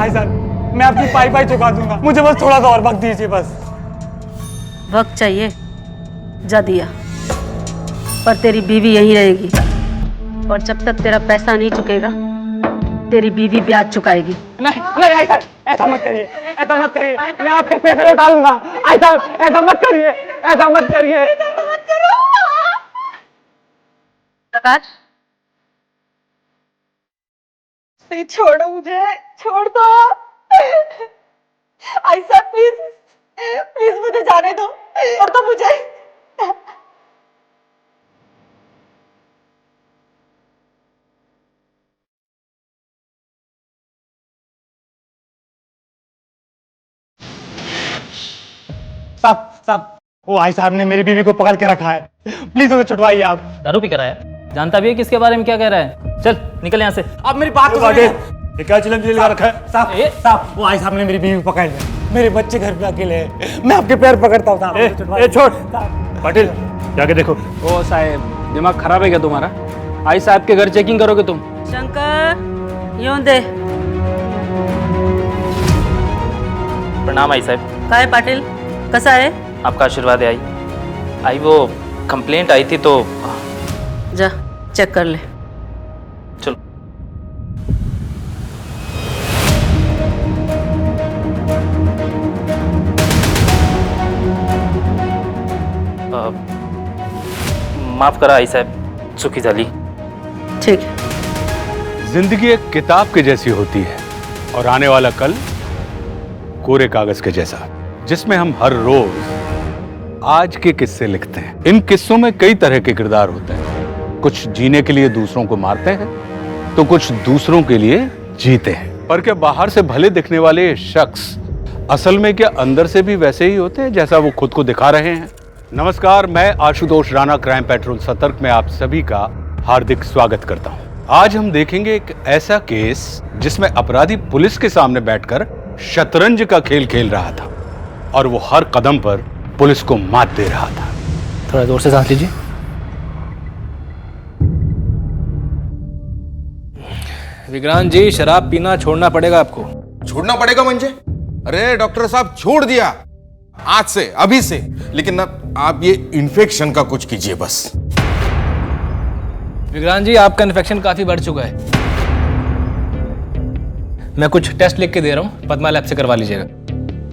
भाई साहब मैं आपकी पाई चुका दूंगा, मुझे बस थोड़ा सा और वक्त दीजिए बस। वक्त चाहिए, जा दिया, पर तेरी बीवी यहीं रहेगी और जब तक तेरा पैसा नहीं चुकेगा तेरी बीवी ब्याज चुकाएगी। नहीं नहीं भाई साहब, ऐसा मत करिए, ऐसा मत करिए, मैं आपके पैसे निकालूंगा। भाई साहब ऐसा मत करिए, ऐसा मत करिए। प्रकाश, नहीं छोड़ो मुझे, छोड़ दो। ऐसा प्लीज प्लीज मुझे जाने दो, और तो मुझे। साहब वो भाई साहब ने मेरी बीवी को पकड़ के रखा है, प्लीज उसे छुड़वाइए आप। दारू पी कर आया, जानता भी है किसके बारे में क्या कह रहा है। चल निकल यहाँ से। आप मेरी बात तो सुनिए। ये क्या चिलम चिल रखा है साहब? वो भाई साहब ने मेरी बीवी को पकड़ लिया, मेरे बच्चे घर पे अकेले हैं, मैं आपके पैर पकड़ता हूँ साहब। छोड़ पाटिल, जाके देखो। ओ साहब दिमाग खराब है क्या तुम्हारा? आई साहब के घर चेकिंग करोगे तुम? शंकर यूं दे। प्रणाम आई साहब। काय पाटिल, कसा आहे? आपका आशीर्वाद है आई वो कंप्लेंट आई थी तो। जा चेक कर ले। चलो। माफ करा आई साहब, चुकी झाली। ठीक है। जिंदगी एक किताब के जैसी होती है और आने वाला कल कोरे कागज के जैसा, जिसमें हम हर रोज आज के किस्से लिखते हैं। इन किस्सों में कई तरह के किरदार होते हैं, कुछ जीने के लिए दूसरों को मारते हैं तो कुछ दूसरों के लिए जीते हैं। पर क्या बाहर से भले दिखने वाले ये शख्स असल में क्या अंदर से भी वैसे ही होते हैं जैसा वो खुद को दिखा रहे हैं? नमस्कार, मैं आशुतोष राणा क्राइम पेट्रोल सतर्क में आप सभी का हार्दिक स्वागत करता हूं। आज हम देखेंगे एक ऐसा केस जिसमें अपराधी पुलिस के सामने बैठकर शतरंज का खेल खेल रहा था और वो हर कदम पर पुलिस को मात दे रहा था। थोड़ा जोर से सांस लीजिए। विक्रांत जी, शराब पीना छोड़ना पड़ेगा आपको। छोड़ना पड़ेगा म्हणजे? अरे डॉक्टर साहब छोड़ दिया आज से, अभी से, लेकिन ना आप ये इन्फेक्शन का कुछ कीजिए बस। विक्रांत जी, आपका इन्फेक्शन काफी बढ़ चुका है। मैं कुछ टेस्ट लिख के दे रहा हूँ, पद्मा लैब से करवा लीजिएगा।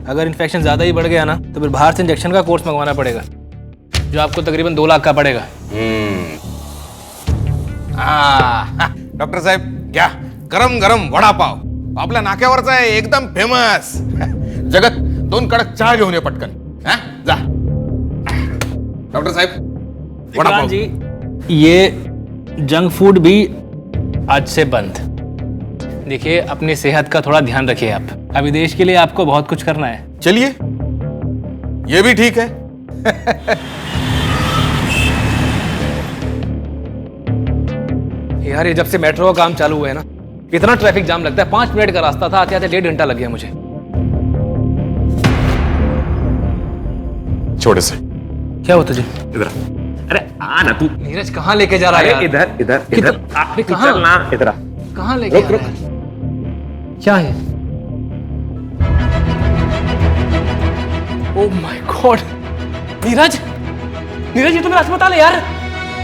अगर इन्फेक्शन ज्यादा ही बढ़ गया ना तो फिर बाहर से इंजेक्शन का कोर्स मंगवाना पड़ेगा, जो आपको तकरीबन 2 लाख का पड़ेगा। डॉक्टर साहेब, क्या गरम गरम वडा पाव आपल्या नाक्यावरचा आहे, एकदम फेमस। जगत 2 कडक चहा घेऊन ये पटकन। जा डॉक्टर साहेब, वडा पाव। जी, ये जंक फूड भी आज से बंद। देखिए, अपनी सेहत का थोड़ा ध्यान रखिए आप। अभी देश के लिए आपको बहुत कुछ करना है। चलिए, ये भी ठीक है। यार, ये जब से मेट्रो का काम चालू हुआ है ना, इतना ट्रैफिक जाम लगता है। 5 मिनट का रास्ता था, आते आते 1.5 घंटा लग गया मुझे। छोटे से क्या होता जी? इधर अरे आ ना तू। नीरज कहाँ लेके जा रहा है यार? इधर इधर इधर आपने कहाँ? ना इधर कहाँ लेके जा रहा है? क्या है? Oh my God! Neeraj, Neeraj ये तो मेरा अस्पताल है यार,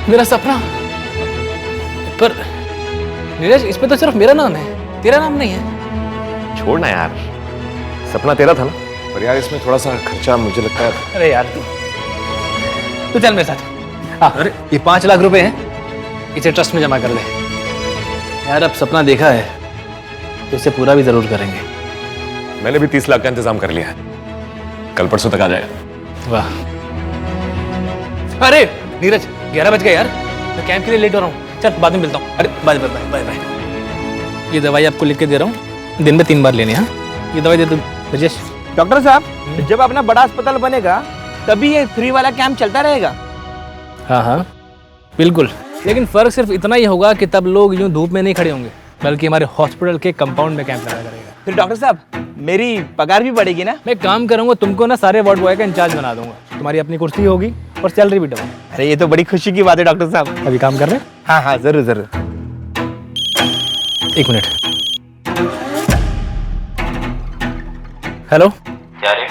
मेरा सपना। पर नीरज, इसमें तो सिर्फ मेरा नाम है, तेरा नाम नहीं है। छोड़ना यार, सपना तेरा था ना। पर यार इसमें थोड़ा सा खर्चा मुझे लगता है। अरे यार तू चल मेरे साथ। अरे ये 5 लाख रुपए हैं, इसे ट्रस्ट में जमा कर दे। यार अब सपना देखा है तो इसे पूरा भी जरूर करेंगे। मैंने भी 30 लाख का इंतजाम कर लिया है, कल परसों तक आ जाएगा। वाह! अरे नीरज, 11 बज गए यार, मैं कैंप के लिए लेट हो रहा हूँ। चल बाद में मिलता हूँ। अरे बाय बाय बाय बाय। ये दवाई आपको लिख के दे रहा हूँ, दिन में 3 बार लेनी है। ये दवाई दे दो राजेश। डॉक्टर साहब, जब अपना बड़ा अस्पताल बनेगा तभी ये फ्री वाला कैंप चलता रहेगा। हाँ हाँ बिल्कुल, लेकिन फर्क सिर्फ इतना ही होगा कि तब लोग यूं धूप में नहीं खड़े होंगे, बल्कि हमारे हॉस्पिटल के कंपाउंड में कैंप लगा करेगा। फिर डॉक्टर साहब, मेरी पगार भी बढ़ेगी ना? मैं काम करूंगा, तुमको ना सारे वार्ड बॉय का इंचार्ज बना दूंगा। तुम्हारी अपनी कुर्सी होगी और सैलरी भी डबल। अरे ये तो बड़ी खुशी की बात है डॉक्टर साहब। अभी काम कर रहे हैं? हाँ हाँ जरूर जरूर। 1 मिनट। हेलो। क्या रे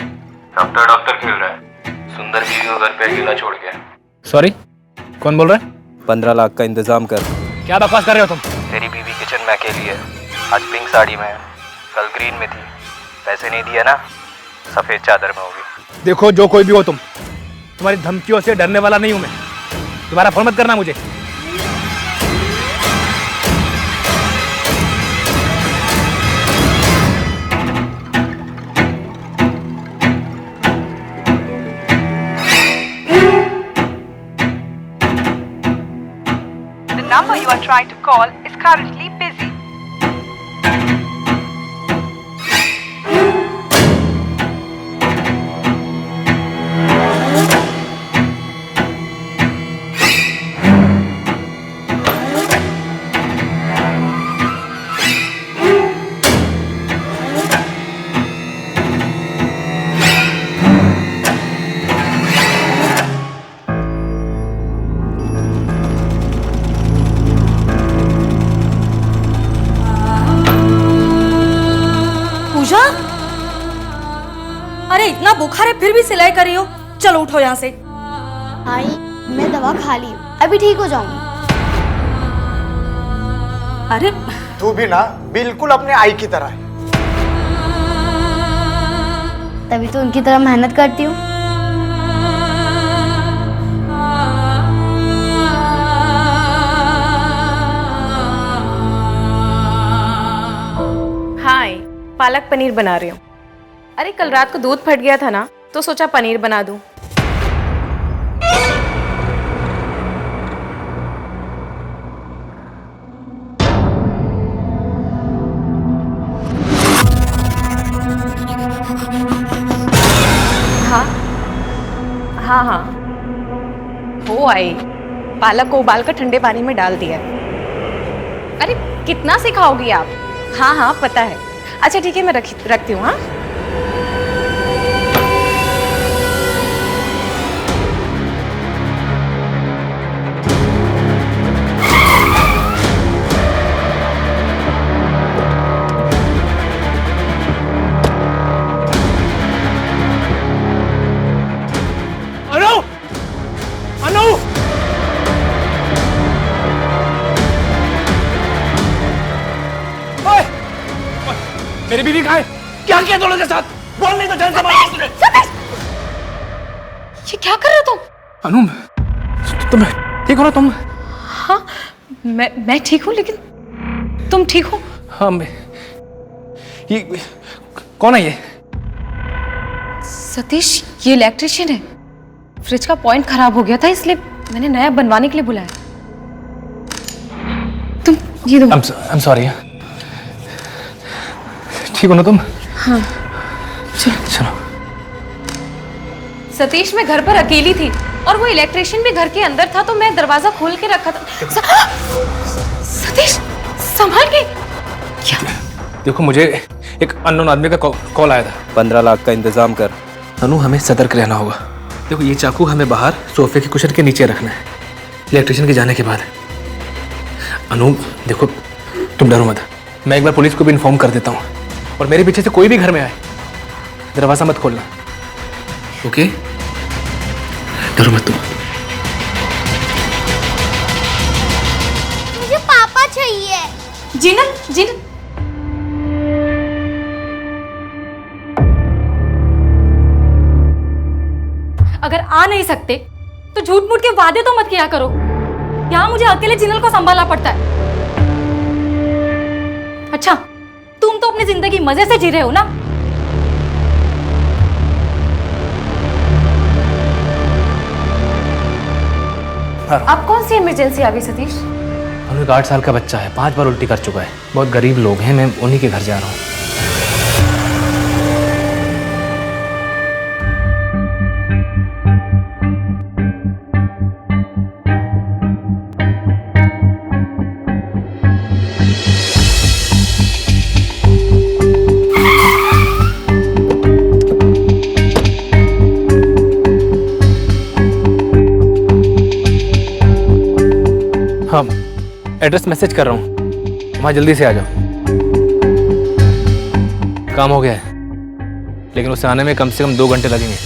डॉक्टर खेल रहा है, सुंदर बीवी को घर पे अकेला छोड़ के। सॉरी, कौन बोल रहा है? 15 लाख का इंतजाम कर। क्या बकवास कर रहे हो तुम? तेरी बीवी किचन में अकेली है, आज पिंक साड़ी में है, कल ग्रीन में थी। पैसे नहीं दिया ना, सफेद चादर में होगी। देखो, जो कोई भी हो तुम, तुम्हारी धमकियों से डरने वाला नहीं हूं मैं। दोबारा फोन मत करना मुझे। The number you are trying to call is currently busy. पूजा, अरे इतना बुखार है फिर भी सिलाई कर रही हो। चलो उठो यहाँ से। आई, मैं दवा खा ली हूँ, अभी ठीक हो जाऊंगी। अरे तू भी ना बिल्कुल अपने आई की तरह है। तभी तो उनकी तरह मेहनत करती हूँ। हाय, पालक पनीर बना रही हूँ। अरे कल रात को दूध फट गया था ना, तो सोचा पनीर बना दूँ। हाँ हाँ हाँ, हो आई। पालक को उबाल कर ठंडे पानी में डाल दिया। अरे कितना सिखाओगी आप? हाँ हाँ पता है। अच्छा ठीक है, मैं रखती हूँ। हाँ अनु, अनु, ओए, मेरी बीवी कहाँ है? क्या किया दोनों के साथ? बोल नहीं तो जान से मार दूंगा। ये क्या कर रहे हो तुम? अनु, तुम ठीक हो ना? तुम? हाँ मैं ठीक हूँ, लेकिन तुम ठीक हो? हाँ मैं। ये कौन है ये? सतीश, ये इलेक्ट्रिशियन है। फ्रिज का पॉइंट खराब हो गया था, इसलिए मैंने नया बनवाने के लिए बुलाया। तुम ये दो। I'm sorry। ठीक हो ना तुम? हाँ चलो। सतीश, मैं घर पर अकेली थी और वो इलेक्ट्रिशियन भी घर के अंदर था, तो मैं दरवाजा खोल के रखा था। सतीश, संभाल के। क्या? देखो, मुझे एक अननोन आदमी का कॉल आया था। 15 लाख का इंतजाम कर। अनु, हमें सतर्क रहना होगा। देखो, ये चाकू हमें बाहर सोफे के कुशन के नीचे रखना है, इलेक्ट्रिशियन के जाने के बाद। अनु देखो, तुम डरो मत। मैं एक बार पुलिस को भी इन्फॉर्म कर देता हूँ, और मेरे पीछे से कोई भी घर में आए, दरवाजा मत खोलना। ओके? डरो मत तुम। मुझे पापा चाहिए। जीनल, जीनल। अगर आ नहीं सकते तो झूठ मूठ के वादे तो मत किया करो। यहाँ मुझे अकेले जिनल को संभालना पड़ता है। अच्छा, तुम तो अपनी जिंदगी मजे से जी रहे हो ना? अब कौन सी इमरजेंसी आ गई सतीश? अनु, एक 8 साल का बच्चा है, 5 बार उल्टी कर चुका है। बहुत गरीब लोग हैं, मैं उन्हीं के घर जा रहा हूँ। हाँ, एड्रेस मैसेज कर रहा हूँ, वहाँ जल्दी से आ जाओ। काम हो गया है। लेकिन उसे आने में कम से कम 2 घंटे लगेंगे।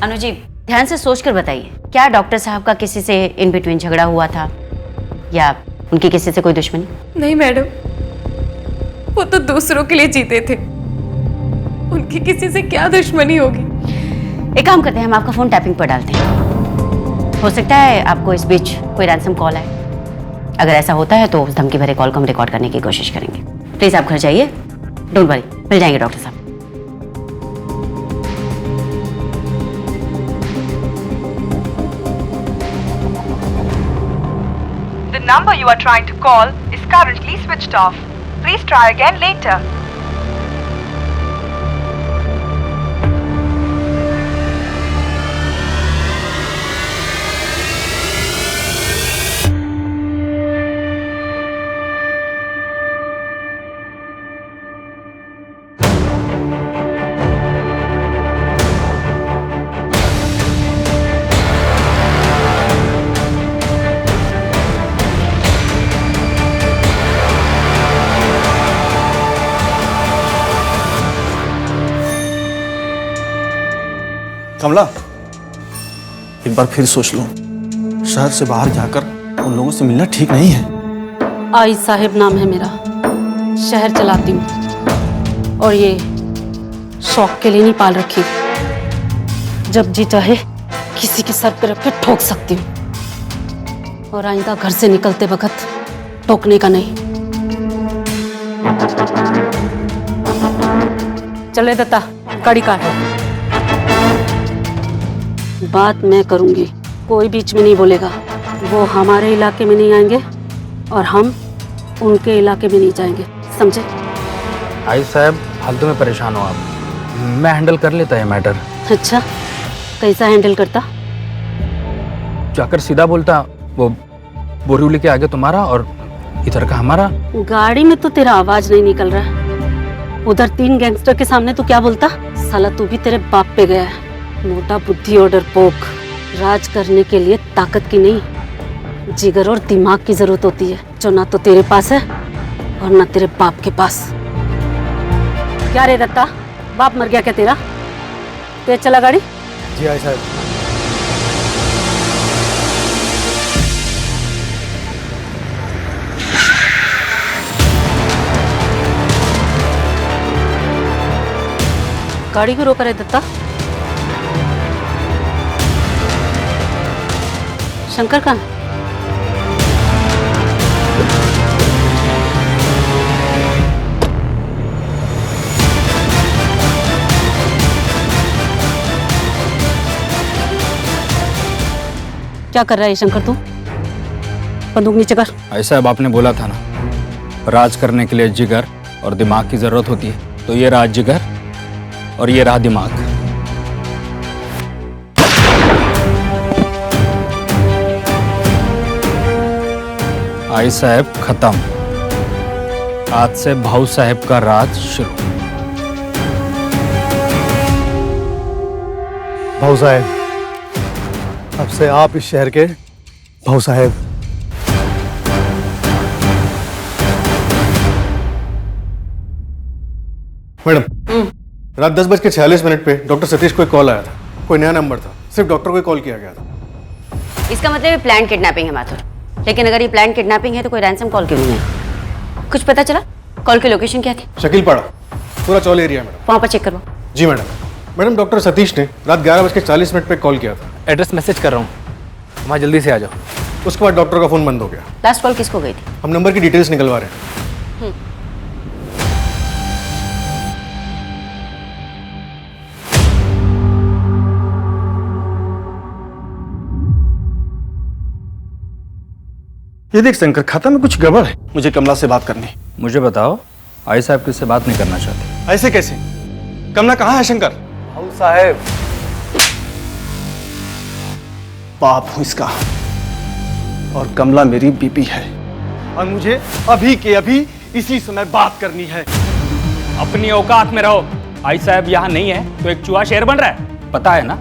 अनुजी, ध्यान से सोचकर बताइए, क्या डॉक्टर साहब का किसी से इन बिटवीन झगड़ा हुआ था या उनकी किसी से कोई दुश्मनी? नहीं मैडम, वो तो दूसरों के लिए जीते थे, उनकी किसी से क्या दुश्मनी होगी। एक काम करते हैं, हम आपका फोन टैपिंग पर डालते हैं। हो सकता है आपको इस बीच कोई रैंसम कॉल आए। अगर ऐसा होता है तो उस धमकी भरे कॉल को हम रिकॉर्ड करने की कोशिश करेंगे। प्लीज आप घर जाइए, डोंट वरी, मिल जाएंगे डॉक्टर साहब। The number you are trying to call is currently switched off. Please try again later. कमला, एक बार फिर सोच लो, शहर से बाहर जाकर उन लोगों से मिलना ठीक नहीं है। आई साहिब नाम है मेरा, शहर चलाती हूँ और ये शौक के लिए नहीं पाल रखी। जब जी चाहे किसी के सर पे रख के ठोक सकती हूँ और आइंदा घर से निकलते वक्त टोकने का नहीं। चले दत्ता, गाड़ी काट। बात मैं करूंगी, कोई बीच में नहीं बोलेगा। वो हमारे इलाके में नहीं आएंगे और हम उनके इलाके में नहीं जाएंगे, समझे? आई साहब, फालतू में परेशान हो आप, मैं हैंडल कर लेता है मैटर। अच्छा, कैसा हैंडल करता? जाकर सीधा बोलता, वो बोरीवली के आगे तुम्हारा और इधर का हमारा। गाड़ी में तो तेरा आवाज नहीं निकल रहा है, उधर 3 गैंगस्टर के सामने तू क्या बोलता? साला तू भी तेरे बाप पे गया है। मोटा बुद्धि और डरपोक। राज करने के लिए ताकत की नहीं, जिगर और दिमाग की जरूरत होती है, जो ना तो तेरे पास है और ना तेरे बाप के पास। क्या रे दत्ता, बाप मर गया क्या तेरा? तेज चला गाड़ी। जी आई साहब। गाड़ी को रोका रे दत्ता। शंकर कहाँ? क्या कर रहा है शंकर तू? बंदूक नीचे कर। आई साहब, आपने बोला था ना, राज करने के लिए जिगर और दिमाग की जरूरत होती है, तो ये रहा जिगर और ये रहा दिमाग। आई साहब खत्म, आज से भाऊ साहब का राज शुरू। भाऊ साहब, अब से आप इस शहर के भाऊ साहब। मैडम, रात 10:46 पे डॉक्टर सतीश को एक कॉल आया था। कोई नया नंबर था, सिर्फ डॉक्टर को कॉल किया गया था। इसका मतलब ये प्लान किडनैपिंग है माथुर। लेकिन अगर ये प्लान किडनैपिंग है तो कोई रैंसम कॉल क्यों नहीं है? कुछ पता चला? कॉल की लोकेशन क्या थी? शकीलपाड़ा, पूरा चौल एरिया मैडम। वहाँ पर चेक करवाओ। जी मैडम। मैडम, डॉक्टर सतीश ने रात 11:40 पे कॉल किया था। एड्रेस मैसेज कर रहा हूँ, वहाँ जल्दी से आ जाओ। उसके बाद डॉक्टर का फोन बंद हो गया। लास्ट कॉल किसको गई थी? हम नंबर की डिटेल्स निकलवा रहे हैं। ये देख शंकर, खाता में कुछ गड़बड़ है। मुझे कमला से बात करनी। मुझे बताओ, आई साहब किससे बात नहीं करना चाहते? ऐसे कैसे? कमला कहाँ है शंकर? भाऊ साहब, बाप हूं इसका और कमला मेरी बीबी है और मुझे अभी के अभी इसी समय बात करनी है। अपनी औकात में रहो। आई साहब यहाँ नहीं है तो एक चूहा शेर बन रहा है, पता है ना?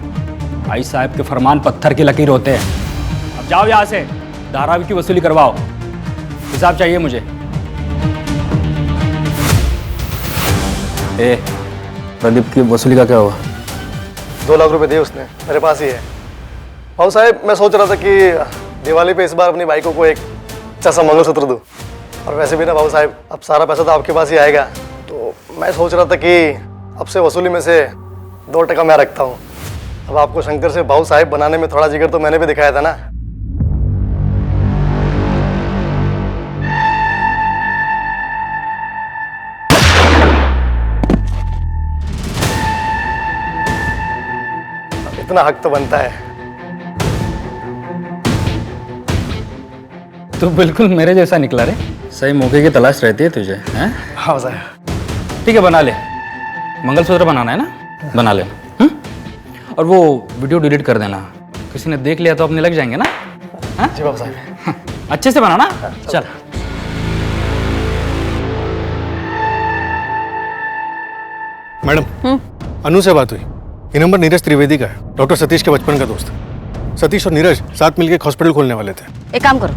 भाई साहब के फरमान पत्थर की लकीर होते हैं। अब जाओ यहाँ से, धारावी की वसूली करवाओ। हिसाब चाहिए मुझे। प्रदीप की वसूली का क्या हुआ? 2 लाख रुपए दिए उसने, मेरे पास ही है। भाऊ साहब, मैं सोच रहा था कि दिवाली पे इस बार अपनी बाइकों को एक अच्छा सा मंगलसूत्र दूं। और वैसे भी ना भाऊ साहब, अब सारा पैसा तो आपके पास ही आएगा, तो मैं सोच रहा था कि अब से वसूली में से 2% मैं रखता हूँ। अब आपको शंकर से भाऊ साहब बनाने में थोड़ा जिगर तो मैंने भी दिखाया था ना। इतना हक तो बनता है। तू बिल्कुल मेरे जैसा निकला रे। सही मौके की तलाश रहती है तुझे, हैं? हाँ साहब। ठीक है, बना ले। मंगलसूत्र बनाना है ना, बना ले। और वो वीडियो डिलीट कर देना, किसी ने देख लिया तो अपने लग जाएंगे ना। जी बाबू साहब। अच्छे से बनाना। चल। मैडम, अनु से बात हुई। ये नंबर नीरज त्रिवेदी का है, डॉक्टर सतीश के बचपन का दोस्त। सतीश और नीरज साथ मिलकर एक हॉस्पिटल खोलने वाले थे। एक काम करो,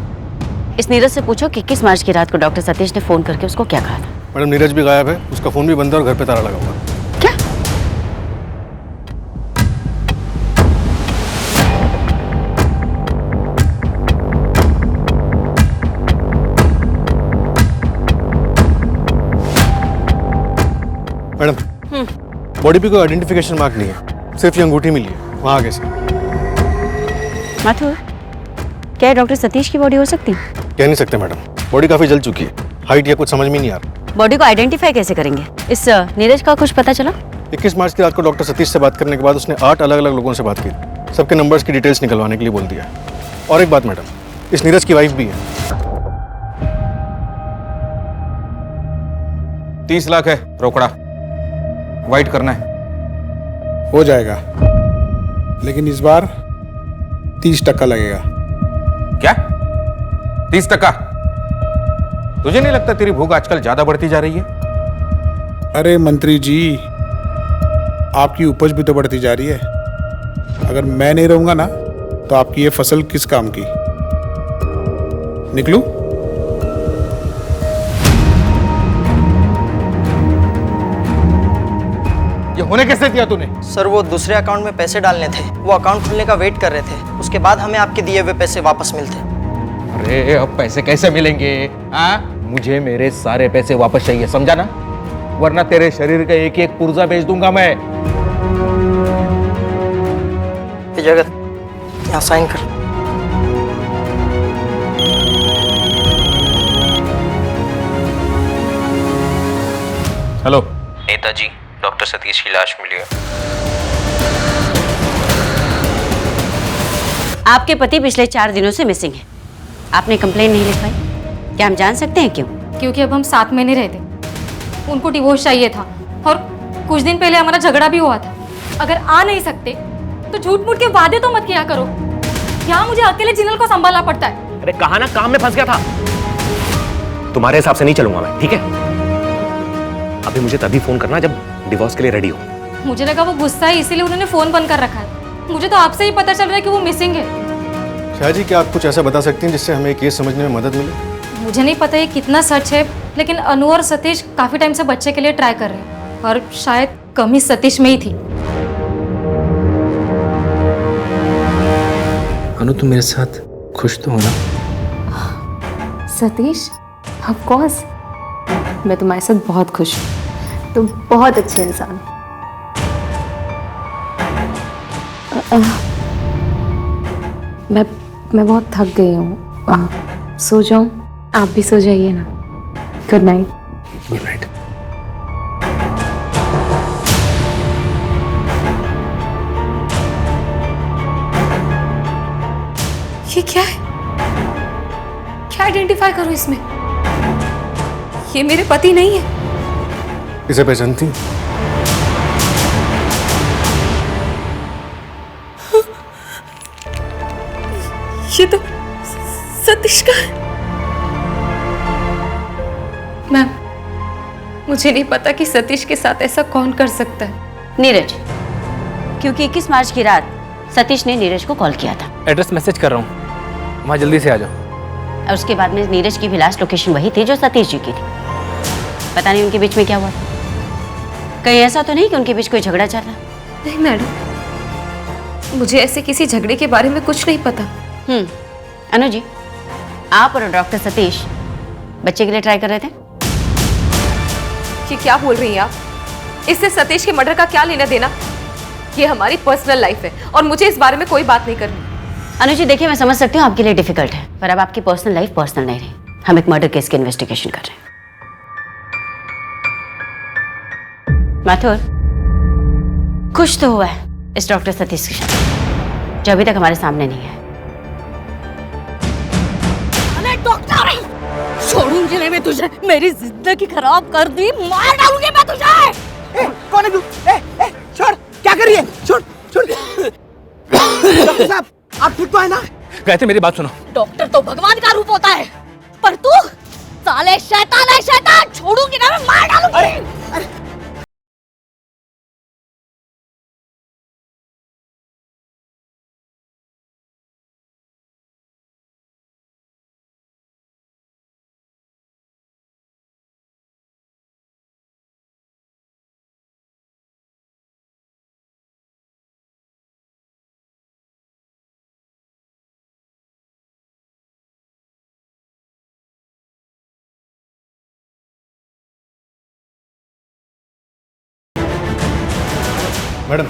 इस नीरज से पूछो कि 21 मार्च की रात को डॉक्टर सतीश ने फोन करके उसको क्या कहा था। मैडम, नीरज भी गायब है, उसका फोन भी बंद है और घर पे ताला लगा हुआ है। मैडम, बॉडी पे कोई आइडेंटिफिकेशन मार्क नहीं है, सिर्फ ये अंगूठी मिली है। वहाँ आगे से। माथुर, क्या डॉक्टर सतीश की बॉडी हो सकती है? कह नहीं सकते मैडम, बॉडी काफी जल चुकी है, हाइट या कुछ समझ में नहीं आ रहा। बॉडी को आइडेंटिफाई कैसे करेंगे? इस नीरज का कुछ पता चला? 21 मार्च की रात को डॉक्टर सतीश से बात करने के बाद उसने 8 अलग अलग लोगों से बात की, सबके नंबर्स की डिटेल्स निकलवाने के लिए बोल दिया। और एक बात मैडम, इस नीरज की वाइफ भी है। 30 लाख है रोकड़ा, वाइट करना है। हो जाएगा, लेकिन इस बार 30% लगेगा। क्या? 30%? तुझे नहीं लगता तेरी भूख आजकल ज्यादा बढ़ती जा रही है? अरे मंत्री जी, आपकी उपज भी तो बढ़ती जा रही है। अगर मैं नहीं रहूंगा ना, तो आपकी ये फसल किस काम की? निकलूं? ये होने कैसे दिया तूने? सर, वो दूसरे अकाउंट में पैसे डालने थे, वो अकाउंट खुलने का वेट कर रहे थे, उसके बाद हमें आपके दिए हुए पैसे वापस मिलते। अरे अब पैसे कैसे मिलेंगे? मुझे मेरे सारे पैसे वापस चाहिए, समझा ना? वरना तेरे शरीर का एक एक पुर्जा बेच दूंगा मैं। जगत, यहाँ साइन कर। हेलो नेताजी, डॉक्टर सतीश की लाश मिली है। आपके पति पिछले 4 दिनों से मिसिंग है। आपने कंप्लेन नहीं लिखवाई, क्या हम जान सकते हैं क्यों? क्योंकि अब हम साथ में नहीं रहते। उनको डिवोर्स चाहिए था और कुछ दिन पहले हमारा झगड़ा भी हुआ था। अगर आ नहीं सकते तो झूठ मूठ के वादे तो मत किया करो। यहाँ मुझे अकेले जिनल को संभालना पड़ता है। अरे कहा ना, काम में फंस गया था। तुम्हारे हिसाब से नहीं चलूंगा मैं, ठीक है? अभी मुझे तभी फोन करना जब डिवोर्स के लिए रेडी हो। मुझे लगा वो गुस्सा है, इसीलिए उन्होंने फोन बंद कर रखा है। मुझे तो आपसे ही पता चल रहा है कि वो मिसिंग है। शाह जी, क्या आप कुछ ऐसा बता सकती हैं जिससे हमें केस समझने में मदद मिले? मुझे नहीं पता ये कितना सच है, लेकिन अनु और सतीश काफी टाइम से बच्चे के लिए ट्राई कर रहे हैं और शायद कमी सतीश में ही थी। अनु, तुम मेरे साथ खुश तो हो ना? सतीश, ऑफ कोर्स, मैं तुम्हारे साथ बहुत खुश हूँ। तुम बहुत अच्छे इंसान हो। मैं बहुत थक गई हूँ, सो जाऊं? आप भी सो जाइए ना। Good night. Good night. ये क्या है? क्या आइडेंटिफाई करूं इसमें? ये मेरे पति नहीं है। इसे पहचानती? ये तो सतीश का है। मैम, मुझे नहीं पता कि सतीश के साथ ऐसा कौन कर सकता है। नीरज, क्योंकि 21 मार्च की रात सतीश ने नीरज को कॉल किया था। एड्रेस मैसेज कर रहा हूँ, वहाँ जल्दी से आ जाओ। और उसके बाद में नीरज की भी लास्ट लोकेशन वही थी जो सतीश जी की थी। पता नहीं उनके बीच में क्या हुआ। कहीं ऐसा तो नहीं कि उनके बीच कोई झगड़ा चल रहा? नहीं मैडम, मुझे ऐसे किसी झगड़े के बारे में कुछ नहीं पता। अनु जी, आप और डॉक्टर सतीश बच्चे के लिए ट्राई कर रहे थे? ये क्या बोल रही हैं आप? इससे सतीश के मर्डर का क्या लेना देना? ये हमारी पर्सनल लाइफ है और मुझे इस बारे में कोई बात नहीं करनी। अनु जी देखिए, मैं समझ सकती हूँ आपके लिए डिफिकल्ट है, पर अब आपकी पर्सनल लाइफ पर्सनल नहीं रही। हम एक मर्डर केस की इन्वेस्टिगेशन कर रहे हैं। माथुर, खुश तो हुआ है इस डॉक्टर सतीश के साथ, जो अभी तक हमारे सामने नहीं है। अरे डॉक्टर, छोड़ूंगी नहीं मैं तुझे। मेरी जिंदगी खराब कर दी, मार डालूंगी मैं तुझे। कौन है तू? छोड़, क्या कर रही है? छोड़ छोड़। डॉक्टर साहब, आप ठीक तो है ना? गायत्री मेरी बात सुनो। डॉक्टर तो भगवान का रूप होता है, पर तू साले शैतान है शैतान। छोड़ूंगी ना मैं, मार डालूंगी। मैडम,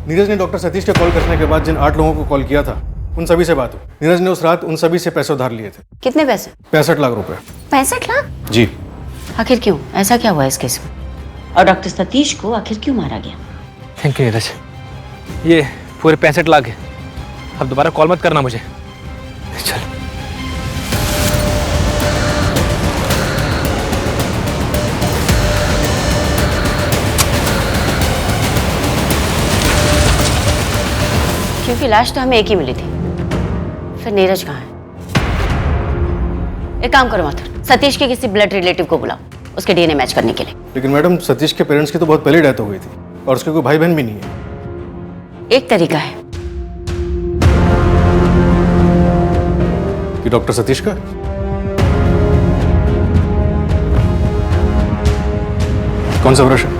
नीरज ने डॉक्टर सतीश के कॉल करने के बाद जिन 8 लोगों को कॉल किया था उन सभी से बात हुई। नीरज ने उस रात उन सभी से पैसे उधार लिए थे। कितने पैसे? 65 लाख रुपए। 65 लाख? जी। आखिर क्यों? ऐसा क्या हुआ इस केस में? और डॉक्टर सतीश को आखिर क्यों मारा गया? थैंक यू नीरज, ये पूरे 65 लाख है। अब दोबारा कॉल मत करना मुझे। चल। क्योंकि लाश तो हमें एक ही मिली थी, फिर नीरज कहाँ है? एक काम करो माथुर, सतीश के किसी ब्लड रिलेटिव को बुलाओ उसके डीएनए मैच करने के लिए। लेकिन मैडम, सतीश के पेरेंट्स की तो बहुत पहले डेथ हो गई थी और उसके कोई भाई बहन भी नहीं है। एक तरीका है कि डॉक्टर सतीश का? कौन सा ब्रश है?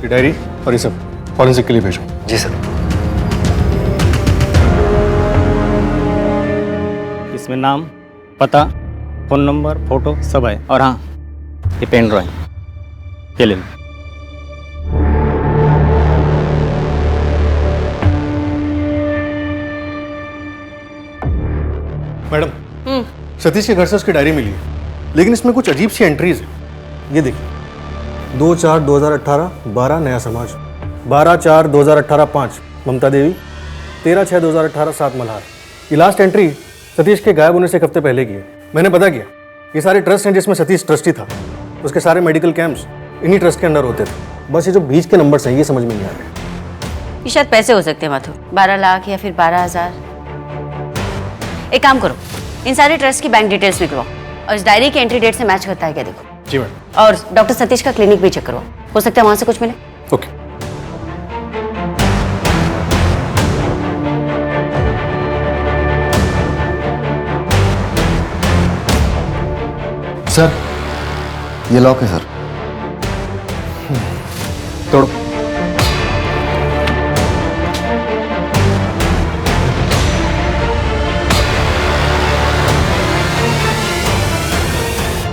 ये डायरी और ये सब फॉरेंसिक के लिए भेजो। जी सर। इसमें नाम, पता, फोन नंबर, फोटो सब है। और हाँ, ये पेन ड्राइंग ये ले लो। मैडम, सतीश के घर से उसकी डायरी मिली है, लेकिन इसमें कुछ अजीब सी एंट्रीज है। ये देखिए, 2/4/2018 12 नया समाज, 12/4/2018 5 ममता देवी, 13/6/2018 7 मल्हार। ये लास्ट एंट्री सतीश के गायब होने से एक हफ्ते पहले की है। मैंने पता किया, ये सारे ट्रस्ट हैं जिसमें सतीश ट्रस्टी था, उसके सारे मेडिकल कैंप्स इन्हीं ट्रस्ट के अंदर होते थे। बस ये जो बीच के नंबर्स हैं ये समझ में नहीं आ रहे। ये शायद पैसे हो सकते हैं माथुर, 12 लाख या फिर 12,000। एक काम करो, इन सारे ट्रस्ट की बैंक डिटेल्स निकलवाओ और इस डायरी की एंट्री डेट से मैच करता है क्या देखो। जी मैडम। और डॉक्टर सतीश का क्लिनिक भी चेक करवाओ, हो सकता है वहां से कुछ मिले। ओके। सर, ये लॉक है सर। तोड़ो।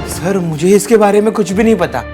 सर, मुझे इसके बारे में कुछ भी नहीं पता।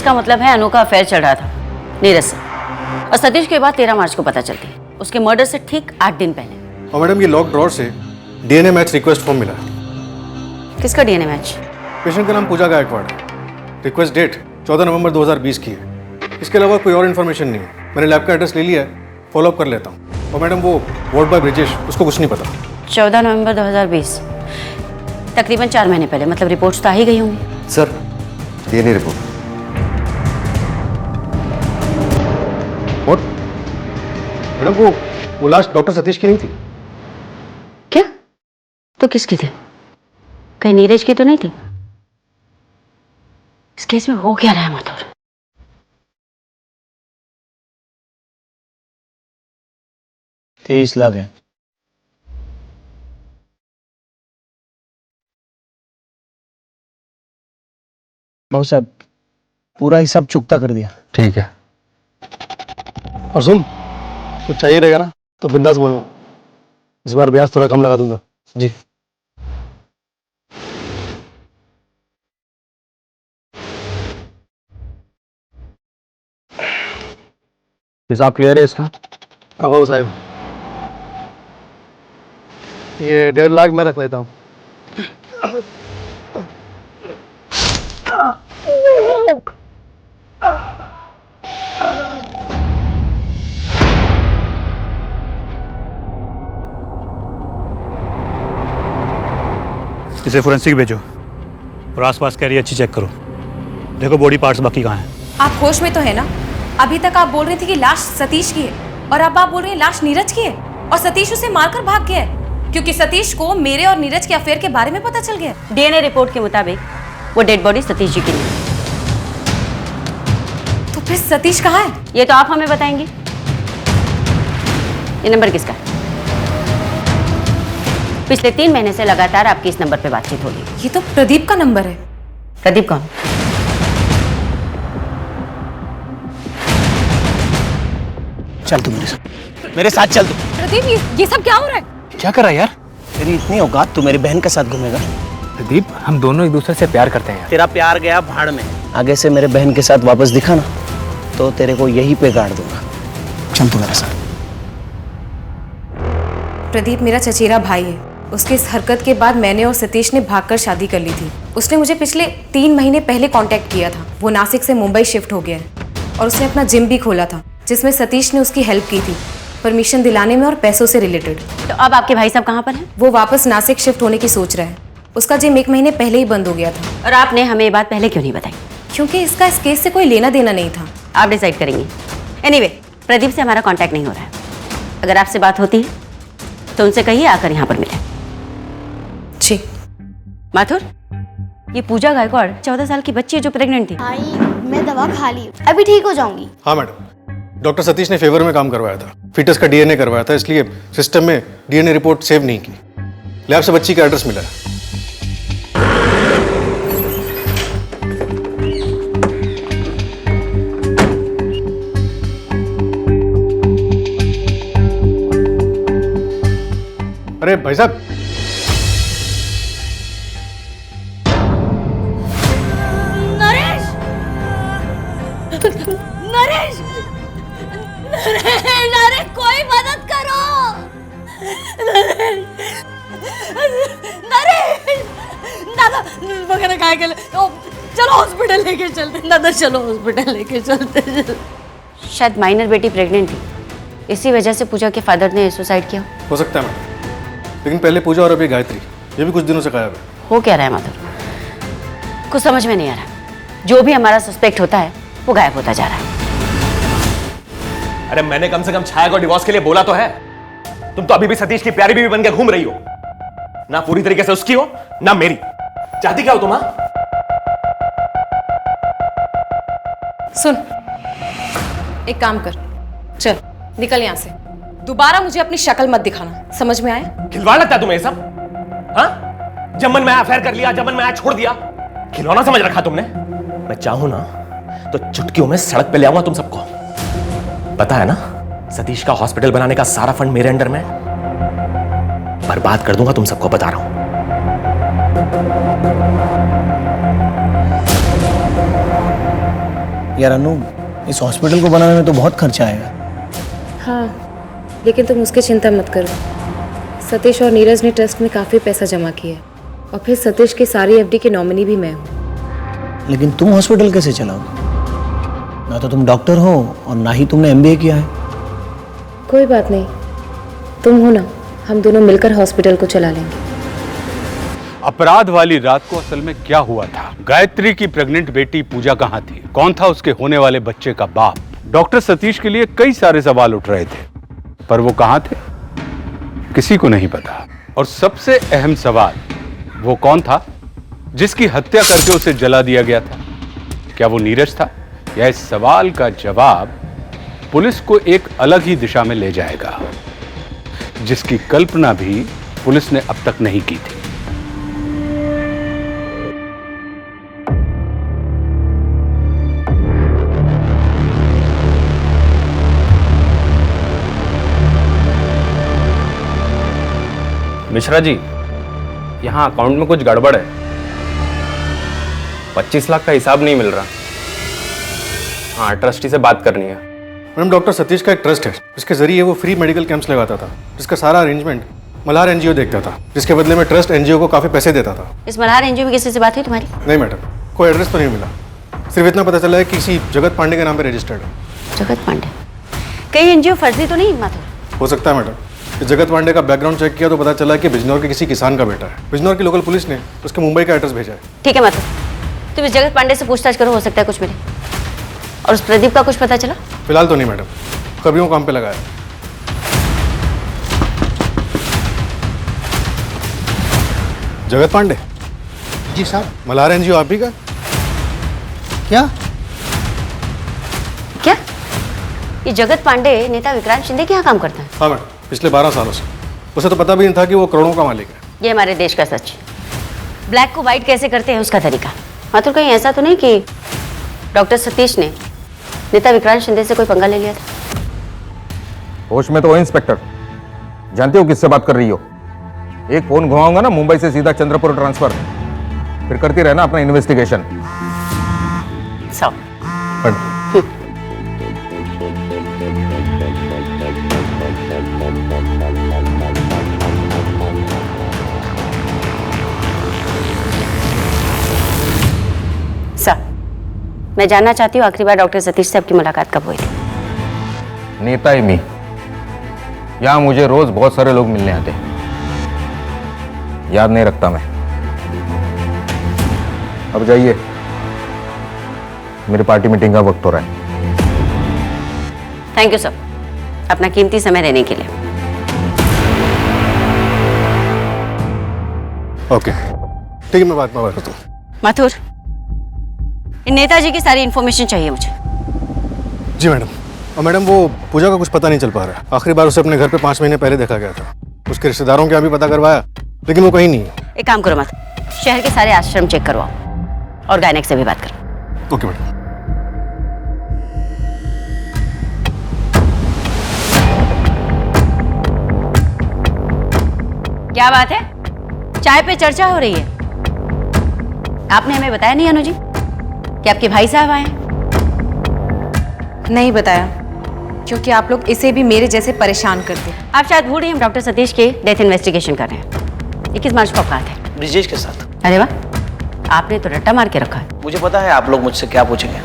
इसका मतलब है अनु का अफेयर चल रहा था नीरज से, और सतीश के बाद 13 मार्च को पता चलती है, उसके मर्डर से ठीक 8 दिन पहले। और मैडम ये लॉक ड्रॉर से डीएनए मैच रिक्वेस्ट फॉर्म मिला। किसका डीएनए मैच? पेशेंट का नाम पूजा गायकवाड़ है। रिक्वेस्ट डेट 14 नवंबर 2020 की है। इसके अलावा कोई और इन्फॉर्मेशन नहीं है। मैंने लैब का एड्रेस ले लिया है, फॉलोअप कर लेता हूँ। और मैडम वो वार्ड बॉय ब्रिजेश, उसको कुछ नहीं पता। 14 नवंबर 2020, तकरीबन 4 महीने पहले, मतलब रिपोर्ट्स तो आ ही गई होंगी। Sir DNA report. मैडम वो लास्ट डॉक्टर सतीश की नहीं थी? क्या? तो किसकी थी? कहीं नीरज की तो नहीं थी? इस केस में हो क्या रहा है माथुर? $23 लाख है। भाऊ साहब पूरा हिसाब चुकता कर दिया। ठीक है। और सुन, कुछ चाहिए रहेगा ना तो बिंदास बोलो, इस बार ब्याज थोड़ा कम लगा दूंगा। जी। हिसाब क्लियर है इसका? हाँ भाऊ साहब, ये 1.5 लाख मैं रख लेता हूँ। इसे फोरेंसिक भेजो और आसपास का एरिया अच्छी चेक करो। देखो बॉडी पार्ट्स बाकी कहाँ हैं। आप होश में तो है ना? अभी तक आप बोल रही थी कि लाश सतीश की है, और अब आप बोल रही हैं लाश नीरज की है, और सतीश उसे मारकर भाग गया है क्योंकि सतीश को मेरे और नीरज के अफेयर के बारे में पता चल गया। डीएनए रिपोर्ट के मुताबिक वो डेड बॉडी सतीश जी की नहीं। तो फिर सतीश कहाँ है? ये तो आप हमें बताएंगे। ये नंबर किसका है? पिछले 3 महीने से लगातार आपकी इस नंबर पे बातचीत हो रही है। ये तो प्रदीप का नंबर है। प्रदीप कौन? चल तू मेरे साथ चल तू। प्रदीप ये सब क्या हो रहा है? क्या कर रहा है यार? तेरी इतनी औकात, तू मेरी बहन के साथ घूमेगा? प्रदीप, हम दोनों एक दूसरे से प्यार करते हैं यार। तेरा प्यार गया भाड़ में। आगे से मेरे बहन के साथ वापस दिखा ना तो तेरे को यहीं पे गाड़ दूंगा। चल तू मेरे साथ। प्रदीप मेरा चचेरा भाई है। उसकी इस हरकत के बाद मैंने और सतीश ने भागकर शादी कर ली थी। उसने मुझे पिछले 3 महीने पहले कांटेक्ट किया था। वो नासिक से मुंबई शिफ्ट हो गया है और उसने अपना जिम भी खोला था जिसमें सतीश ने उसकी हेल्प की थी, परमिशन दिलाने में और पैसों से रिलेटेड। तो अब आपके भाई साहब कहाँ पर हैं? वो वापस नासिक शिफ्ट होने की सोच रहा है। उसका जिम 1 महीने पहले ही बंद हो गया था। और आपने हमें ये बात पहले क्यों नहीं बताई? क्योंकि इसका इस केस से कोई लेना देना नहीं था। आप डिसाइड करेंगे। एनीवे, प्रदीप से हमारा कांटेक्ट नहीं हो रहा है। अगर आपसे बात होती है तो उनसे कहिए आकर यहाँ पर मिले। जी। माथुर, ये पूजा गायकवाड़ 14 साल की बच्ची है जो प्रेग्नेंट थी। भाई मैं दवा खा ली, अभी ठीक हो जाऊंगी। हाँ मैडम, डॉक्टर सतीश ने फेवर में काम करवाया था। फीटस का डीएनए करवाया था, इसलिए सिस्टम में डीएनए रिपोर्ट सेव नहीं की। लैब से बच्ची का एड्रेस मिला है। अरे भाई साहब, नरेश! नरेश! नरेश, कोई मदद करो! नरेश! दादा वगैरह काय के चलो हॉस्पिटल लेके चलते। दादा चलो हॉस्पिटल लेके चलते। शायद माइनर बेटी प्रेग्नेंट थी, इसी वजह से पूजा के फादर ने सुसाइड किया। हो सकता है मैडम, लेकिन पहले पूजा और अभी गायत्री, ये भी कुछ दिनों से गायब है। हो क्या रहा है माधुर? कुछ समझ में नहीं आ रहा। जो भी हमारा सस्पेक्ट होता है वो गायब होता जा रहा है। अरे मैंने कम से कम छाया को डिवोर्स के लिए बोला तो है। तुम तो अभी भी सतीश की प्यारी बीवी बन के घूम रही हो। ना पूरी तरीके से उसकी हो ना मेरी। चाहती क्या हो तुम? सुन, एक काम कर, चल निकल यहां से। दोबारा मुझे अपनी शक्ल मत दिखाना, समझ में आया? खिलवाड़ लगता है तुम्हें ये सब? हाँ, जब मन में आया अफेयर कर लिया, जब मन में आया छोड़ दिया। खिलौना समझ रखा तुमने? मैं चाहूं ना तो चुटकियों में सड़क पे ले आऊंगा तुम सबको। पता है ना, सतीश का हॉस्पिटल बनाने का सारा फंड मेरे अंडर में। बर्बाद कर दूंगा तुम सबको, बता रहा हूं। यार अनु, इस हॉस्पिटल को बनाने में तो बहुत खर्चा आएगा। हाँ, लेकिन तुम उसकी चिंता मत करो। सतीश और नीरज ने ट्रस्ट में काफ़ी पैसा जमा किया और फिर सतीश की सारी एफडी की नॉमिनी भी मैं हूँ। लेकिन तुम हॉस्पिटल कैसे चलाओगे? ना तो तुम डॉक्टर हो और ना ही तुमने एमबीए किया है। कोई बात नहीं, तुम हो ना, हम दोनों मिलकर हॉस्पिटल को चला लेंगे। अपराध वाली रात को असल में क्या हुआ था? गायत्री की प्रेग्नेंट बेटी पूजा कहाँ थी? कौन था उसके होने वाले बच्चे का बाप? डॉक्टर सतीश के लिए कई सारे सवाल उठ रहे थे, पर वो कहाँ थे किसी को नहीं पता। और सबसे अहम सवाल, वो कौन था जिसकी हत्या करके उसे जला दिया गया था? क्या वो नीरज था? या इस सवाल का जवाब पुलिस को एक अलग ही दिशा में ले जाएगा, जिसकी कल्पना भी पुलिस ने अब तक नहीं की थी। मिश्रा जी, यहाँ अकाउंट में कुछ गड़बड़ है। 25 लाख का हिसाब नहीं मिल रहा। हाँ, ट्रस्टी से बात करनी है। मैडम, डॉक्टर सतीश का एक ट्रस्ट है, इसके जरिए वो फ्री मेडिकल कैंप्स लगाता था, जिसका सारा अरेंजमेंट मल्हार एनजीओ देखता था, जिसके बदले में ट्रस्ट एनजीओ को काफी पैसे देता था। इस मल्हार एनजीओ में किसी से बात हुई तुम्हारी? नहीं मैडम, कोई एड्रेस तो नहीं मिला। सिर्फ इतना पता चला है कि किसी जगत पांडे के नाम पे रजिस्टर्ड है। जगत पांडे? कहीं एनजीओ फर्जी तो नहीं माथुर? हो सकता है मैडम। जगत पांडे का बैकग्राउंड चेक किया तो पता चला कि बिजनौर के किसी किसान का बेटा है। बिजनौर की लोकल पुलिस ने उसके मुंबई का एड्रेस भेजा है। ठीक है माथुर, तुम इस जगत पांडे से पूछताछ करो, हो सकता है कुछ मिले। और उस प्रदीप का कुछ पता चला? फिलहाल तो नहीं मैडम, कभी काम पे लगाया। जगत पांडे? जी साहब। मल्हार एनजीओ आप ही का? क्या क्या? ये जगत पांडे नेता विक्रांत शिंदे के यहाँ काम करता है? हाँ मैडम, पिछले 12 सालों से। उसे तो पता भी नहीं था कि वो करोड़ों का मालिक है। ये हमारे देश का सच। ब्लैक को व्हाइट कैसे करते हैं उसका तरीका। माथुर, कहीं ऐसा तो नहीं कि डॉक्टर सतीश ने नेता विक्रांत शिंदे से कोई पंगा ले लिया था? होश में तो हो इंस्पेक्टर, जानते हो किससे बात कर रही हो? एक फोन घुमाऊंगा ना मुंबई से सीधा चंद्रपुर ट्रांसफर, फिर करती रहना अपना इन्वेस्टिगेशन। मैं जानना चाहती हूँ आखिरी बार डॉक्टर सतीश से आपकी मुलाकात कब हुई थी? नेता ही मी, यहाँ मुझे रोज बहुत सारे लोग मिलने आते हैं, याद नहीं रखता मैं। अब जाइए, मेरी पार्टी मीटिंग का वक्त हो रहा है। थैंक यू सर, अपना कीमती समय देने के लिए। ओके, ठीक है, मैं बात करता हूँ। माथुर, इन नेताजी की सारी इन्फॉर्मेशन चाहिए मुझे। जी मैडम। और मैडम, वो पूजा का कुछ पता नहीं चल पा रहा है। आखिरी बार उसे अपने घर पे 5 महीने पहले देखा गया था। उसके रिश्तेदारों के यहाँ भी पता करवाया, लेकिन वो कहीं नहीं है। एक काम करो माथुर, शहर के सारे आश्रम चेक करवाओ और गायनेक से भी बात करो। Okay madam. क्या बात है, चाय पे चर्चा हो रही है? आपने हमें बताया नहीं अनु जी कि आपके भाई साहब आए हैं? नहीं बताया, क्योंकि आप लोग इसे भी मेरे जैसे परेशान करते हैं। आप शायद भूल रही, हम डॉक्टर सतीश के डेथ इन्वेस्टिगेशन कर रहे हैं। 21 मार्च को औकात है। ब्रिजेश के साथ। अरे वाह, आपने तो रट्टा मार के रखा है। मुझे पता है आप लोग मुझसे क्या पूछेंगे,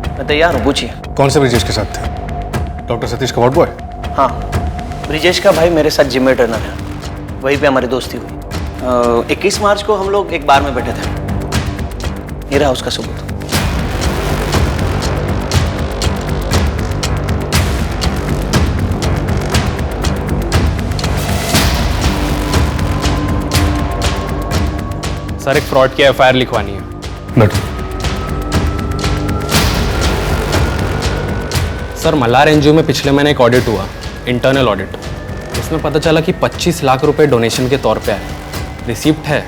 मैं तैयार हूँ, पूछिए। कौन से ब्रिजेश के साथ थे? डॉक्टर सतीश का वार्ड बॉय? हाँ, ब्रिजेश का भाई मेरे साथ जिम में ट्रेनर है, वहीं पे हमारी दोस्ती हुई। 21 मार्च को हम लोग एक बार में बैठे थे, ये रहा उसका सबूत। सर, एक फ्रॉड की एफआईआर लिखवानी है। सर, मल्हार एनजीओ में पिछले महीने एक ऑडिट हुआ, इंटरनल ऑडिट। इसमें पता चला कि 25 लाख रुपए डोनेशन के तौर पे आए। रिसीप्ट है,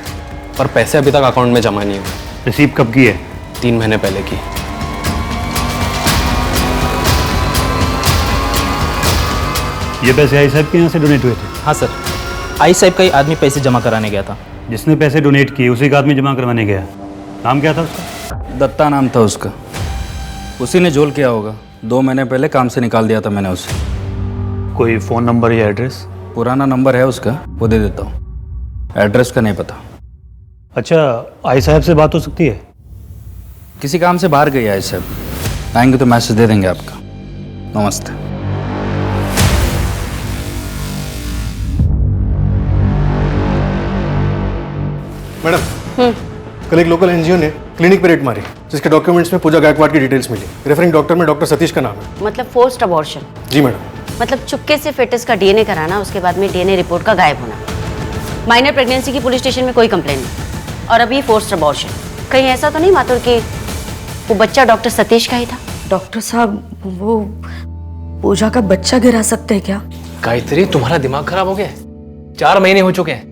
पर पैसे अभी तक अकाउंट में जमा नहीं हुए। रिसीव कब की है? 3 महीने पहले की। ये पैसे आई साहब के यहाँ से डोनेट हुए थे? हाँ सर, आई साहब का ही आदमी पैसे जमा कराने गया था। जिसने पैसे डोनेट किए उसी का आदमी जमा करवाने गया। नाम क्या था उसका? दत्ता नाम था उसका। उसी ने झोल किया होगा। 2 महीने पहले काम से निकाल दिया था मैंने उसे। कोई फ़ोन नंबर या एड्रेस? पुराना नंबर है उसका, वो दे देता हूँ। एड्रेस का नहीं पता। अच्छा, आई साहब से बात हो सकती है? किसी काम से बाहर गई है आई साहब। आएंगे तो मैसेज दे देंगे आपका। नमस्ते। मैडम, कल एक लोकल एनजीओ ने क्लिनिक पे रेड मारी, जिसके डॉक्यूमेंट्स में पूजा गायकवाड़ की डिटेल्स मिली। रेफरिंग डॉक्टर में डॉक्टर सतीश का नाम है। मतलब फोर्स्ड अबॉर्शन? जी मैडम। मतलब चुपके से फेटस का डीएनए कराना, उसके बाद में डीएनए रिपोर्ट का गायब होना। माइनर प्रेगनेंसी की पुलिस स्टेशन में कोई कंप्लेंट नहीं, और अभी फोर्स्ड अबॉर्शन। कहीं ऐसा तो नहीं माथुर कि वो बच्चा डॉक्टर सतीश का ही था? डॉक्टर साहब, वो पूजा का बच्चा गिरा सकते हैं क्या? गायत्री, तुम्हारा दिमाग खराब हो गया है? 4 महीने हो चुके हैं।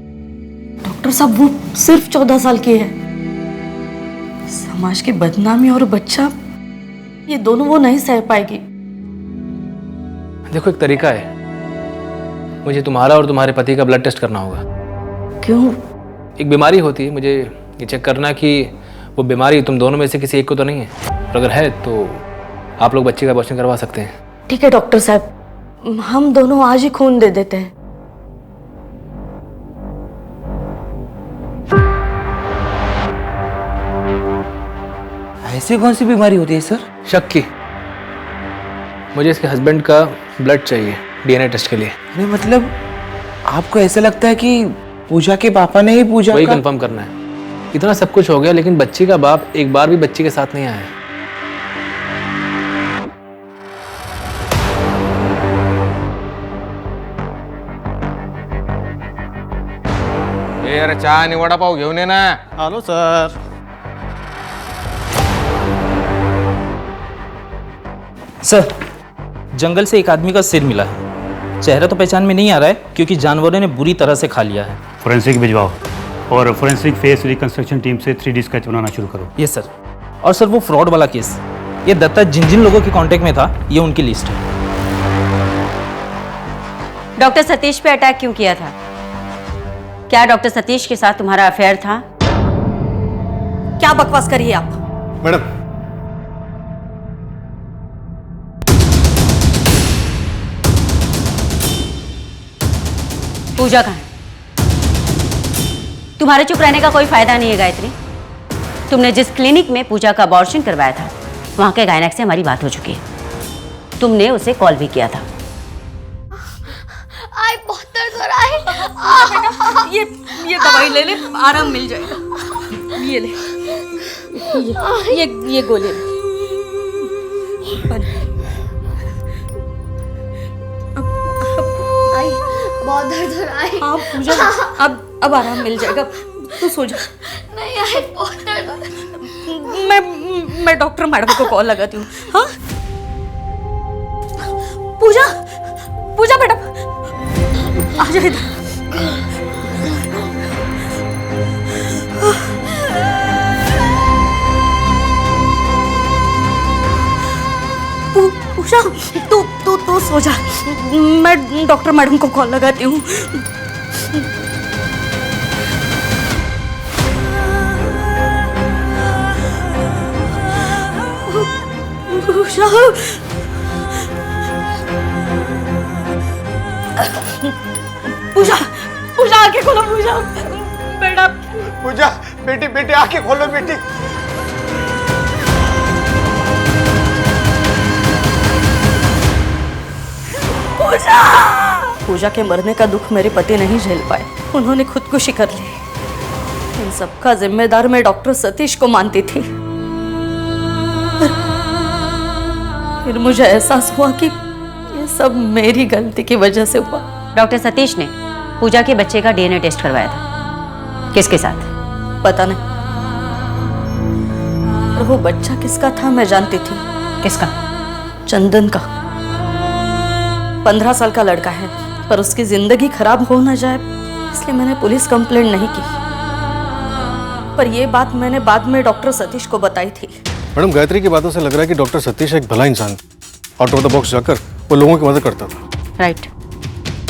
डॉक्टर साहब, वो सिर्फ 14 साल की है। समाज की बदनामी और बच्चा, ये दोनों वो नहीं सह पाएगी। देखो, एक तरीका है। मुझे तुम्हारा और तुम्हारे पति का ब्लड टेस्ट करना होगा। क्यों? एक बीमारी होती है, मुझे ये चेक करना कि वो बीमारी तुम दोनों में से किसी एक को तो नहीं है, और अगर है तो आप लोग बच्चे का अबॉर्शन करवा सकते हैं। ठीक है डॉक्टर साहब, हम दोनों आज ही खून दे देते हैं। ऐसी कौन सी बीमारी होती है सर? शक की। मुझे इसके हस्बैंड का ब्लड चाहिए डीएनए टेस्ट के लिए। नहीं मतलब आपको ऐसा लगता है कि पूजा के पापा ने ही पूजा वही कंफर्म करना है। इतना सब कुछ हो गया, लेकिन बच्ची का बाप एक बार भी बच्ची के साथ नहीं आया है। अरे चहा आणि वडापाव घेऊन ये ना। आलो सर। सर, जंगल से एक आदमी का सिर मिला है। चेहरा तो पहचान में नहीं आ रहा है क्योंकि जानवरों ने बुरी तरह से खा लिया है। फोरेंसिक भिजवाओ और फोरेंसिक फेस रिकंस्ट्रक्शन टीम से 3D स्केच बनाना शुरू करो। Yes sir. और सर, वो फ्रॉड वाला केस, ये दत्ता जिन जिन लोगों के कांटेक्ट में था, ये उनकी लिस्ट है। डॉक्टर सतीश पे अटैक क्यों किया था? क्या डॉक्टर सतीश के साथ तुम्हारा अफेयर था? क्या बकवास करिए आप? मैडम, पूजा कहाँ है? तुम्हारे चुप रहने का कोई फायदा नहीं है गायत्री। तुमने जिस क्लिनिक में पूजा का अबॉर्शन करवाया था, वहां के गायनेक से हमारी बात हो चुकी है। तुमने उसे कॉल भी किया था। आई बहुत दर्द हो रहा है। ये दवाई ले ले, आराम मिल जाएगा। ये ले, ये गोली ले। आई बहुत दर्द हो रहा है। हाँ पूजा, अब आराम मिल जाएगा, तू सो जा। नहीं आई बहुत दर्द हो रहा है। मैं डॉक्टर मैडम को कॉल लगाती हूँ। हाँ पूजा, पूजा मैडम आ जाए इधर। पूजा, तू सो जा, मैं डॉक्टर मैडम को कॉल लगाती हूँ। पूजा, पूजा, पूजा आंखें खोलो। पूजा बेटा, पूजा बेटी, बेटी आंखें खोलो बेटी। पूजा, पूजा के मरने का दुख मेरे पति नहीं झेल पाए, उन्होंने खुदकुशी कर ली। इन सब का जिम्मेदार मैं डॉक्टर सतीश को मानती थी। फिर मुझे एहसास हुआ कि ये सब मेरी गलती की वजह से हुआ। डॉक्टर सतीश ने पूजा के बच्चे का डीएनए टेस्ट करवाया था। किसके साथ? पता नहीं, और वो बच्चा किसका था मैं जानती थी। किसका? चंदन का। 15 साल का लड़का है, पर उसकी जिंदगी खराब हो ना जाए इसलिए मैंने पुलिस कंप्लेंट नहीं की। पर ये बात मैंने बाद में डॉक्टर सतीश को बताई थी। मैडम, गायत्री की बातों से लग रहा है कि डॉक्टर सतीश एक भला इंसान, आउट ऑफ द बॉक्स जाकर वो लोगों की मदद करता था। राइट,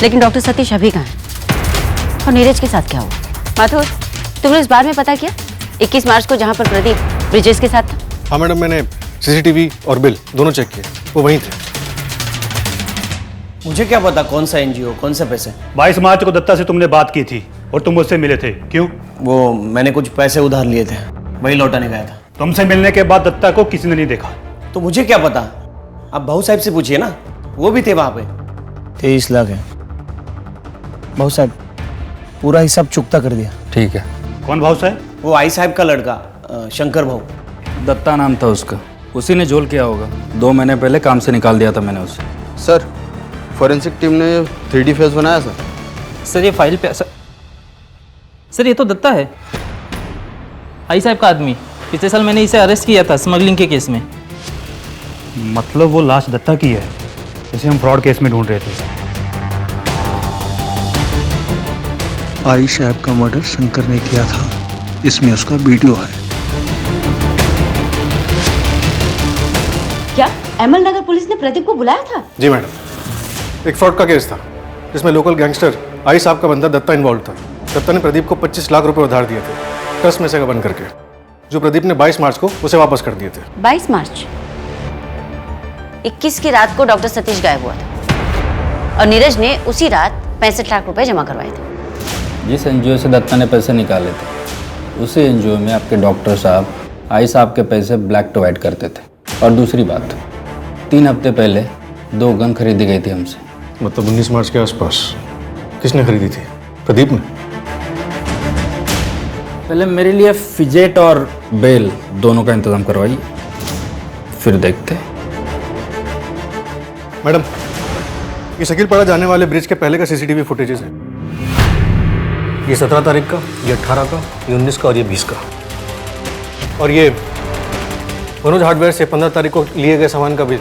लेकिन डॉक्टर सतीश अभी कहाँ है? और नीरज के साथ क्या हुआ? माथुर, तुमने इस बारे में पता किया? 21 मार्च को जहाँ पर प्रदीप ब्रिजेश के साथ था। हाँ मैडम, मैंने सीसीटीवी और बिल दोनों चेक किए, वो वहीं थे। मुझे क्या पता कौन सा एनजीओ, कौन से पैसे। 22 मार्च को दत्ता से तुमने बात की थी और तुम मुझसे मिले थे, क्यों? वो मैंने कुछ पैसे उधार लिए थे, वही लौटाने गया था। तुमसे मिलने के बाद दत्ता को किसी ने नहीं देखा। तो मुझे क्या पता, आप भाऊ साहब से पूछिए ना, वो भी थे वहां पे। 23 लाख है भाऊ साहब, पूरा हिसाब चुकता कर दिया। ठीक है। कौन भाऊ साहब? वो आई साहब का लड़का शंकर भाऊ। दत्ता नाम था उसका, उसी ने झोल किया होगा। 2 महीने पहले काम से निकाल दिया था मैंने उसे। सर, फॉरेंसिक टीम ने 3D फेस बनाया सर। सर ये फाइल पे सर ये तो दत्ता है, आई साहब का आदमी। पिछले साल मैंने इसे अरेस्ट किया था स्मगलिंग के केस में। मतलब वो लाश दत्ता की है, जिसे हम फ्रॉड केस में ढूंढ रहे थे। आई साहब का मर्डर शंकर ने किया था, इसमें उसका वीडियो है। क्या एमएल नगर पुलिस ने प्रदीप को बुलाया था? जी मैडम, एक फ्रॉड का केस था जिसमें लोकल गैंगस्टर आई साहब का बंदा दत्ता इन्वॉल्व था। दत्ता ने प्रदीप को 25 लाख रुपए उधार दिए थे, ट्रस्ट में से बंद करके, जो प्रदीप ने 22 मार्च को उसे वापस कर दिए थे। 22 मार्च 21 की रात को डॉक्टर सतीश गायब हुआ था और नीरज ने उसी रात 65 लाख रुपए जमा करवाए थे। जिस एनजीओ से दत्ता ने पैसे निकाले थे, उसी एनजीओ में आपके डॉक्टर साहब आई साहब के पैसे ब्लैक टू वाइट करते थे। और दूसरी बात, 3 हफ्ते पहले 2 गन खरीदी गई थी हमसे। मतलब 19 मार्च के आसपास। किसने खरीदी थी? प्रदीप ने? पहले मेरे लिए फिजेट और बेल दोनों का इंतजाम करवाइए, फिर देखते। मैडम, ये शकीलपाड़ा जाने वाले ब्रिज के पहले का सीसीटीवी फुटेजेस है। ये 17 तारीख का, ये 18 का, ये 19 का और ये 20 का। और ये मनोज हार्डवेयर से 15 तारीख को लिए गए सामान का बिल,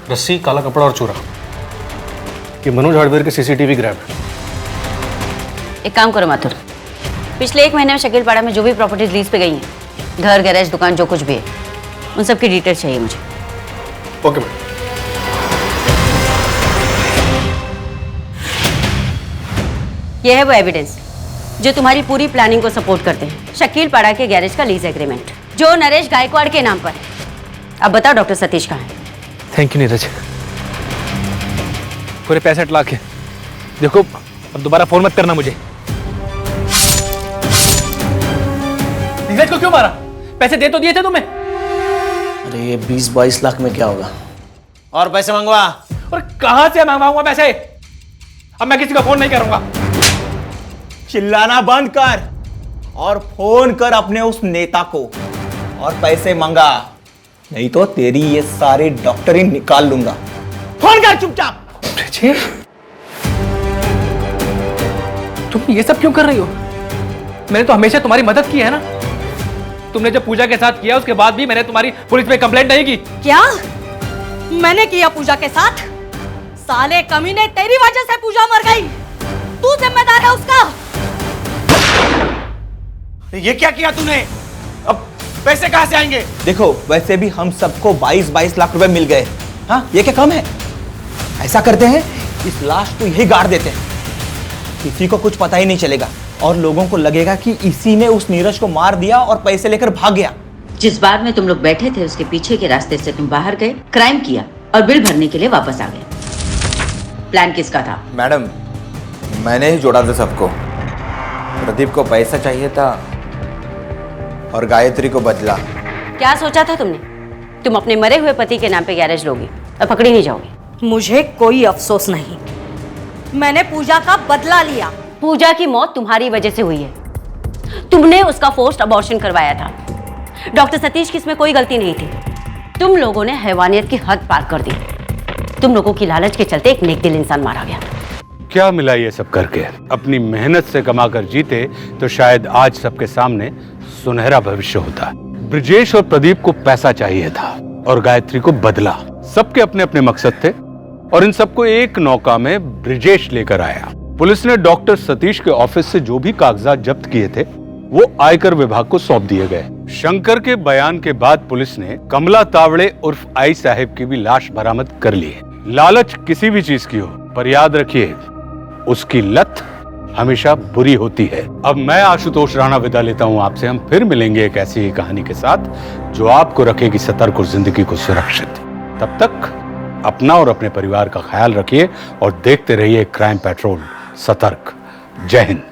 रस्सी, काला कपड़ा और चूरा। ये मनोज हार्डवेयर के सीसीटीवी ग्रैब है। एक काम करो माथुर, पिछले 1 महीने में शकीलपाड़ा में जो भी प्रॉपर्टीज लीज पे गई हैं, घर, गैरेज, दुकान, जो कुछ भी है, उन सब की डिटेल चाहिए मुझे। Okay madam. यह है वो एविडेंस जो तुम्हारी पूरी प्लानिंग को सपोर्ट करते हैं। शकीलपाड़ा के गैरेज का लीज एग्रीमेंट जो नरेश गायकवाड़ के नाम पर है। अब बताओ डॉक्टर सतीश कहाँ है? थैंक यू नीरज, पूरे 65 लाख है। देखो अब दोबारा फोन मत करना मुझे। नीरज को क्यों मारा? पैसे दे तो दिए थे तुम्हें। अरे ये 20-22 लाख में क्या होगा? और पैसे मंगवा। और कहां से मंगवाऊंगा पैसे? अब मैं किसी का फोन नहीं करूंगा। चिल्लाना बंद कर और फोन कर अपने उस नेता को और पैसे मंगा, नहीं तो तेरी ये सारे डॉक्टर ही निकाल लूंगा। फोन कर चुपचाप। तुम ये सब क्यों कर रही हो? मैंने तो हमेशा तुम्हारी मदद की है ना। तुमने जो पूजा के साथ किया उसके बाद भी मैंने तुम्हारी पुलिस में कंप्लेंट नहीं की। क्या मैंने किया पूजा के साथ? साले कमीने, तेरी वजह से पूजा मर गई। तू जिम्मेदार है उसका। ये क्या किया तूने? अब पैसे कहां से आएंगे? देखो वैसे भी हम सबको 22-22 लाख रुपए मिल गए। हाँ, ये क्या कम है? ऐसा करते हैं, इस लाश को यही गाड़ देते हैं, किसी को कुछ पता ही नहीं चलेगा और लोगों को लगेगा कि इसी ने उस नीरज को मार दिया और पैसे लेकर भाग गया। जिस बार में तुम लोग बैठे थे उसके पीछे के रास्ते से तुम बाहर गए, क्राइम किया और बिल भरने के लिए वापस आ गए। प्लान किसका था? मैडम, मैंने ही जोड़ा था सबको। प्रदीप को पैसा चाहिए था और गायत्री को बदला। क्या सोचा था तुमने? तुम अपने मरे हुए पति के नाम पे गैरेज लोगे और पकड़ी नहीं जाओगे? मुझे कोई अफसोस नहीं, मैंने पूजा का बदला लिया। पूजा की मौत तुम्हारी वजह से हुई है। तुमने उसका फोर्स्ड अबॉर्शन करवाया था। डॉक्टर सतीश की इसमें कोई गलती नहीं थी। तुम लोगों ने हैवानियत की हद पार कर दी। तुम लोगों की लालच के चलते एक नेकदिल इंसान मारा गया। क्या मिला ये सब करके? अपनी मेहनत से कमाकर जीते तो शायद आज सबके सामने सुनहरा भविष्य होता। ब्रिजेश और प्रदीप को पैसा चाहिए था और गायत्री को बदला। सबके अपने अपने मकसद थे और इन सबको एक नौका में ब्रिजेश लेकर आया। पुलिस ने डॉक्टर सतीश के ऑफिस से जो भी कागजात जब्त किए थे वो आयकर विभाग को सौंप दिए गए। शंकर के बयान के बाद पुलिस ने कमला तावड़े उर्फ आई साहब की भी लाश बरामद कर ली है। लालच किसी भी चीज की हो, पर याद रखिए उसकी लत हमेशा बुरी होती है। अब मैं आशुतोष राणा विदा लेता हूं आपसे। हम फिर मिलेंगे एक ऐसी ही कहानी के साथ जो आपको रखेगी सतर्क और जिंदगी को सुरक्षित। तब तक अपना और अपने परिवार का ख्याल रखिए और देखते रहिए क्राइम पेट्रोल। सतर्क। जय हिंद।